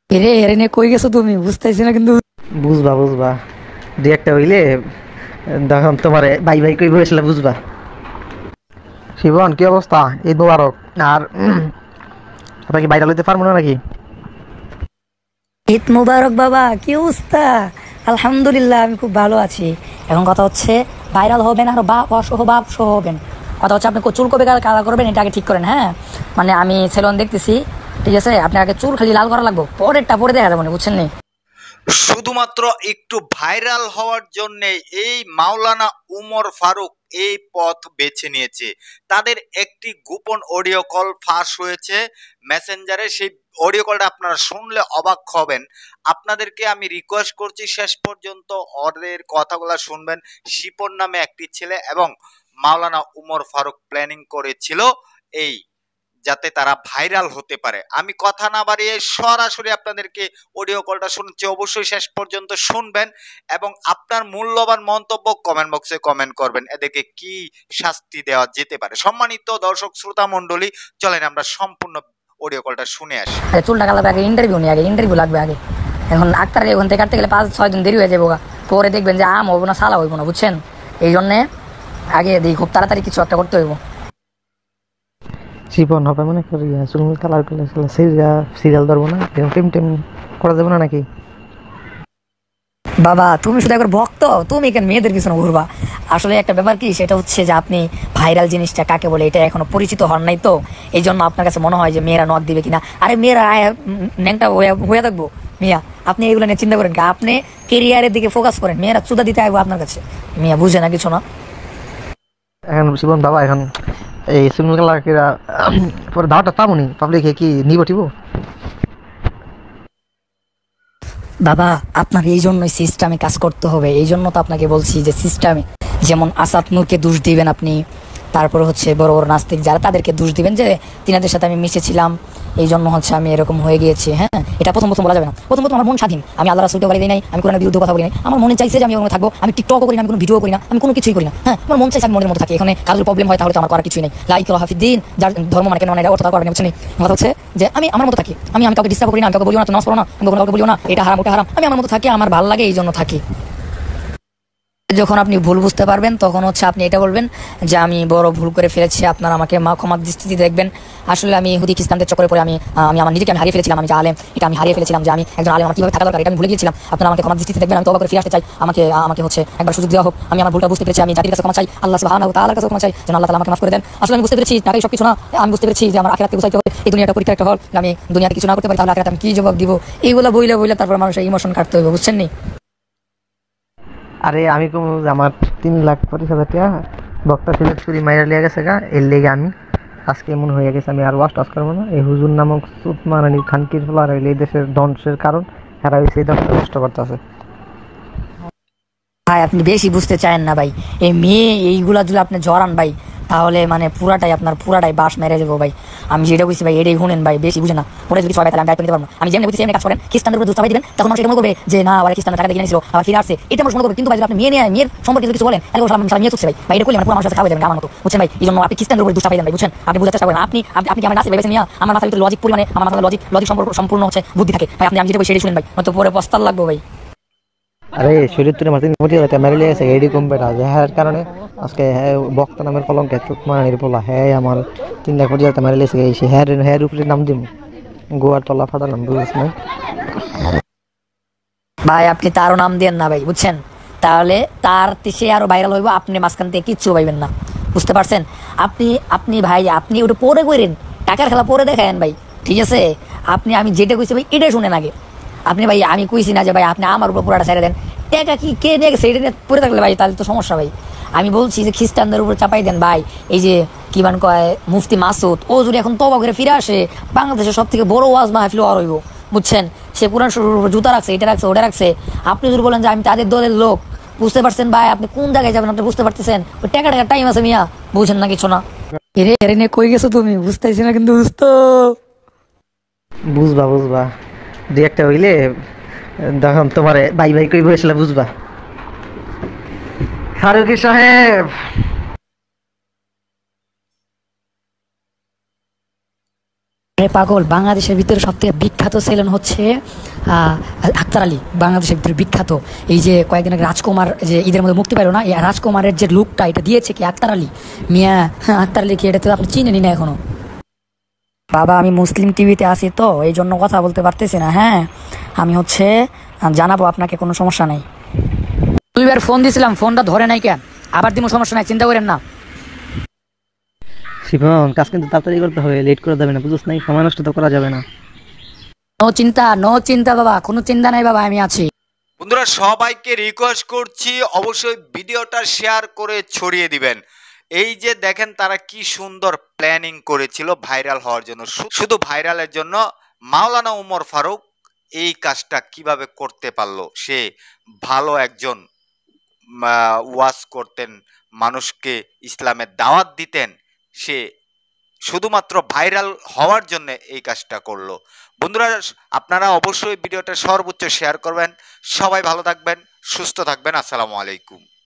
এরে এরে নিয়ে কই গেছো তুমি? বুঝতেছি না কিন্তু। বুঝবা বুঝবা, দুই একটা হইলে তখন তোমার বাই বাই কই বসলে বুঝবা। শিবন, কি অবস্থা? ঈদ মোবারক। আর আপনার কি বাইরে লইতে পারবো না নাকি? ঈদ মুবারক বাবা, কি অবস্থা? আলহামদুলিল্লাহ, আমি খুব ভালো আছি। এখন কথা হচ্ছে, ভাইরাল হবেন আর বা অসহ বাপ সহ হবেন। কথা হচ্ছে আপনি চুল কবে কালার করবেন এটা আগে ঠিক করেন, হ্যাঁ? মানে আমি সেলুন দেখতেছি, ঠিক আছে? আপনি আগে চুল খালি লাল করা লাগবে, পরেরটা পরে দেখা যাবে না, বুঝছেন নি? শুধুমাত্র একটু ভাইরাল হওয়ার জন্য এই মাওলানা উমর ফারুক এই পথ বেছে নিয়েছে। তাদের একটি গোপন অডিও কল ফাঁস হয়েছে মেসেঞ্জারে। সেই অডিও কলটা আপনারা শুনলে অবাক হবেন। আপনাদেরকে আমি রিকোয়েস্ট করছি শেষ পর্যন্ত ওদের কথাগুলো শুনবেন। শিপন নামে একটি ছেলে এবং মাওলানা উমর ফারুক প্ল্যানিং করেছিল এই, যাতে তারা ভাইরাল হতে পারে। আমি কথা না বাড়িয়ে সরাসরি আপনাদেরকে অডিও কলটা শুনছি, অবশ্যই শেষ পর্যন্ত শুনবেন এবং আপনার মূল্যবান মন্তব্য কমেন্ট বক্সে কমেন্ট করবেন। এদেরকে কি শাস্তি দেওয়া যেতে পারে। সম্মানিত দর্শক শ্রোতা মণ্ডলী, চলেন আমরা সম্পূর্ণ অডিও কলটা শুনে আসি। আরে চুলটা কালাবে আগে, ইন্টারভিউ নিয়ে আগে, ইন্টারভিউ লাগবে আগে। এখন আক্তার ওখান থেকে কাটতে গেলে 5-6 দিন দেরি হয়ে যাবো গা। পরে দেখবেন যে আম হইব না সালা হইব না, বুঝছেন? এই জন্যে আগে দিই, খুব তাড়াতাড়ি কিছু একটা করতে হইব। শিপন হবে মনে করি চুল কালার করলে সিরিয়াল ধরবো না, টেম টেম করা যাবে না নাকি? বাবা তুমি শুধু একবার ভক্ত, তুমি কেন মেয়েদের পিছনে ঘুরবা? আসলে একটা ব্যাপার কি, সেটা হচ্ছে যে আপনি ভাইরাল জিনিসটা কাকে বলে এটা এখনো পরিচিত হন নাই তো, এই জন্য আপনার কাছে মনে হয় যে মেয়েরা নক দিবে কিনা। আরে মেয়েরা ন্যাংটা হয়ে থাকবো মিয়া, আপনি এগুলো নিয়ে চিন্তা করেন কি? আপনি কেরিয়ারের দিকে ফোকাস করেন, মেয়েরা চুদা দিতে আসবো আপনার কাছে। মিয়া বুঝে না কিছু না। এখন শিবন বাবা, এখন এই চুল কালার পরে দাওয়াটা পাবনি, পাবলিকে কি নিব টিব? বাবা আপনার এই জন্যই সিস্টেমে কাজ করতে হবে, এই জন্য তো আপনাকে বলছি যে সিস্টেমে, যেমন আসাদ নূরকে দোষ দিবেন আপনি, তারপরে হচ্ছে বড় বড় নাস্তিক যারা তাদেরকে দোষ দিবেন যে তিনাদের সাথে আমি মিশেছিলাম, এই জন্য হচ্ছে আমি এরকম হয়ে গিয়েছি। হ্যাঁ, এটা প্রথম প্রথম বলা যাবে না। প্রথম প্রথম আমার মন স্বাধীন, আমি আল্লাহ রাসূলকে গালি দিই নাই, আমি কোরআনের বিরুদ্ধে কথা বলি নাই, আমার মনে চাইছে যে আমি ওখানে থাকবো, আমি টিকটকও করি না, আমি কোনো ভিডিও করি না, আমি কোনো কিছুই করি না। হ্যাঁ, আমার মন চাইছে আমি মনের মতো থাকি। এখানে কাজের প্রবলেম হয় তাহলে তো আমার করার কিছুই নেই। লা ইকরাহা ফিদ্দিন, যার ধর্ম মানে কেন মানে এটা অর্থ তার করার বুঝছেন? কথা হচ্ছে যে আমি আমার মতো থাকি, আমি কাউকে ডিস্টার্ব করি না, আমি কাউকে বলিও না তো নামাজ পড়ো না, আমি কাউকে বলিও না এটা হারাম ওটা হারাম, আমি আমার মতো থাকি, আমার ভালো লাগে এই জন্য থাকি। যখন আপনি ভুল বুঝতে পারবেন তখন হচ্ছে আপনি এটা বলবেন যে আমি বড় ভুল করে ফেলেছি, আপনারা আমাকে ক্ষমার দৃষ্টিতে দেখবেন। আসলে আমি হুদি খ্রিস্টানদের চক্করে পড়ে আমি আমার নিজেকে আমি হারিয়ে ফেলেছিলাম, আমি যে আলেম এটা আমি হারিয়ে ফেলেছিলাম, যে আমি একজন আলেম আমার কিভাবে থাকা দরকার এটা আমি ভুলে গিয়েছিলাম। আপনারা আমাকে ক্ষমার দৃষ্টিতে দেখবেন, আমি তওবা করে ফিরে আসতে চাই। আমাকে আমাকে হচ্ছে একবার সুযোগ দেওয়া হোক, আমি আমার ভুলটা বুঝতে পেরেছি, আমি জাতির কাছে ক্ষমা চাই, আল্লাহ সুবহানাহু ওয়া তাআলার কাছে ক্ষমা চাই, যেন আল্লাহ তাআলা আমাকে মাফ করে দেন। আসলে আমি বুঝতে পেরেছি টাকাই সবকিছু না, আমি বুঝতে পেরেছি যে আমার আখিরাতকে গুছাইতে হবে, এই দুনিয়াটা পরীক্ষা একটা হল, আমি দুনিয়াতে কিছু না করতে পারি তাহলে আখিরাতে আমি কি জবাব দিব? এইগুলো বইলে বইলে তারপর মানুষের ইমোশন কাটতে হবে, বুঝছেন নি? আরে আমি কম, আমার 3,25,000 টাকা বক্তা সিলেক্ট করি মাইরা লিয়া গেছে গা, এর লেগে আমি আজকে এমন হয়ে গেছে আমি আর ওয়াশ টাশ করবো না। এই হুজুর নামক সুতমারানি খানকির ফলার হইলে এই দেশের ধ্বংসের কারণ, এরা হয়েছে এই দেশটা নষ্ট করতেছে। ভাই আপনি বেশি বুঝতে চান না ভাই, এই মেয়ে এইগুলা যদি আপনি জড়ান ভাই, তাহলে মানে পুরাটাই আপনার পুরাটাই বাস মেরে যাবো ভাই। আমি যেটা বুঝছি ভাই এটাই শুনেন ভাই, বেশি বুঝে না। পরে যদি সবাই তাহলে আমি দায়িত্ব নিতে পারবো না। আমি যেমনি বুঝছি এমনি কাজ করেন, খ্রিস্টানদের উপরে চাপাই দিবেন, তখন মানুষ এটা মনে করবে যে না আবার খ্রিস্টানরা টাকা দিয়ে কিনেছিল আবার ফিরে আসছে, এটা মানুষ মনে করবে। কিন্তু ভাই যদি আপনি মেয়ে নিয়ে মেয়ের সম্পর্কে কিছু বলেন, তাহলে সারা মেয়ে চুকছে ভাই, ভাই এটা করলে মানে পুরো মানুষের সাথে খাওয়া যাবেন আমার মতো, বুঝছেন ভাই? এই জন্য আপনি খ্রিস্টানদের উপরে চাপাই দেন ভাই, বুঝছেন? আপনি বুঝার চেষ্টা করেন। আপনি কি আমার নাসির ভাই নিয়ে আমার মাথার ভিতরে লজিক পরিমাণে, আমার মাথার লজিক লজিক সম্পূর্ণ হচ্ছে বুদ্ধি থাকে ভাই। আপনি আমি যেটা বলি সেটাই শুনেন ভাই, নয়তো পরে পস্তাল লাগবে ভাই। আরে শরীর তুলে মারতে মরিয়া যাতে মেরে লিয়ে গেছে এডি কম্পেটা যাহার কারণে আজকে হ্যাঁ বক্তা নামের কলঙ্কে সুতমারানির পোলা হ্যাঁ আমার 3,00,000 টাকা মেরে লিয়েছে। এই সে হ্যার হ্যার উপরে নাম দিব গোয়ার তলা ফাটালাম, বুঝিস না? ভাই আপনি তারও নাম দেন না ভাই, বুঝছেন? তাহলে তার সে আরো ভাইরাল হইব, আপনি মাঝখান থেকে কিচ্ছু পাইবেন না, বুঝতে পারছেন? আপনি আপনি ভাই আপনি ওটা পরে করেন, টাকার খেলা পরে দেখায়েন ভাই, ঠিক আছে? আপনি আমি যেটা কইছি ভাই এটা শুনেন আগে। আপনি ভাই আমি কইছি না যে ভাই আপনি আমার উপর পুরাটা ছেড়ে দেন, টাকা কি কে নিয়ে গেছে এটা নিয়ে পরে থাকলে ভাই তাহলে তো সমস্যা ভাই। আমি বলছি যে খ্রিস্টানদের উপর চাপাই দেন ভাই। এই যে কি বান কয় মুফতি মাসুদ, ও যদি এখন তওবা করে ফিরে আসে, বাংলাদেশের সব থেকে বড় ওয়াজ মাহফিল আর হইব, বুঝছেন? সে কোরআন শরীফের উপর জুতা রাখছে, এটা রাখছে ওটা রাখছে। আপনি যদি বলেন যে আমি তাদের দলের লোক, বুঝতে পারছেন ভাই? আপনি কোন জায়গায় যাবেন আপনি বুঝতে পারতেছেন? ওই টাকা টাকা টাইম আছে মিয়া, বুঝেন না কিছু না। এরে এরে নিয়ে কই গেছো তুমি? বুঝতেছি না কিন্তু বুঝতো। বুঝবা বুঝবা, দুই একটা হইলে তখন তোমার বাই বাই কই বসলে বুঝবা। ফারুকি সাহেব। আরে পাগল, বাংলাদেশের ভিতরে সবথেকে বিখ্যাত ছিলেন হচ্ছে আক্তার আলী। বাংলাদেশের ভিতরে বিখ্যাত, এই যে কয়েকদিন আগে রাজকুমার যে ঈদের মধ্যে মুক্তি পাইল না, এই রাজকুমারের যে লুকটা এটা দিয়েছে কি আক্তার আলী। মিয়া, আক্তার আলী কি, এটা তো আপনি চিনেনি না এখনো। বাবা আমি মুসলিম টিভিতে আছি তো এই জন্য কথা বলতে পারতেছি না। হ্যাঁ আমি হচ্ছে জানাবো আপনাকে, কোনো সমস্যা নেই। 2বার ফোন দিছিলাম, ফোনটা ধরে নাই কেন, আবার দিমো, সমস্যা নাই, চিন্তা করেন না। শিবন, কাজ কিন্তু তাড়াতাড়ি করতে হবে, লেট করে যাবে না, বুঝছ নাই? সময় নষ্ট তো করা যাবে না। নো চিন্তা, নো চিন্তা বাবা, কোনো চিন্তা নাই বাবা, আমি আছি। বন্ধুরা সবাইকে রিকোয়েস্ট করছি অবশ্যই ভিডিওটা শেয়ার করে ছড়িয়ে দিবেন। এই যে দেখেন তারা কি সুন্দর প্ল্যানিং করেছিল ভাইরাল হওয়ার জন্য, শুধু ভাইরালের জন্য। মাওলানা উমর ফারুক এই কাজটা কিভাবে করতে পারলো? সে ভালো একজন ওয়াজ করতেন, মানুষকে ইসলামের দাওয়াত দিতেন, সে শুধুমাত্র ভাইরাল হওয়ার জন্য এই কাজটা করলো। বন্ধুরা আপনারা অবশ্যই ভিডিওটা সর্বোচ্চ শেয়ার করবেন। সবাই ভালো থাকবেন, সুস্থ থাকবেন। আসসালামু আলাইকুম।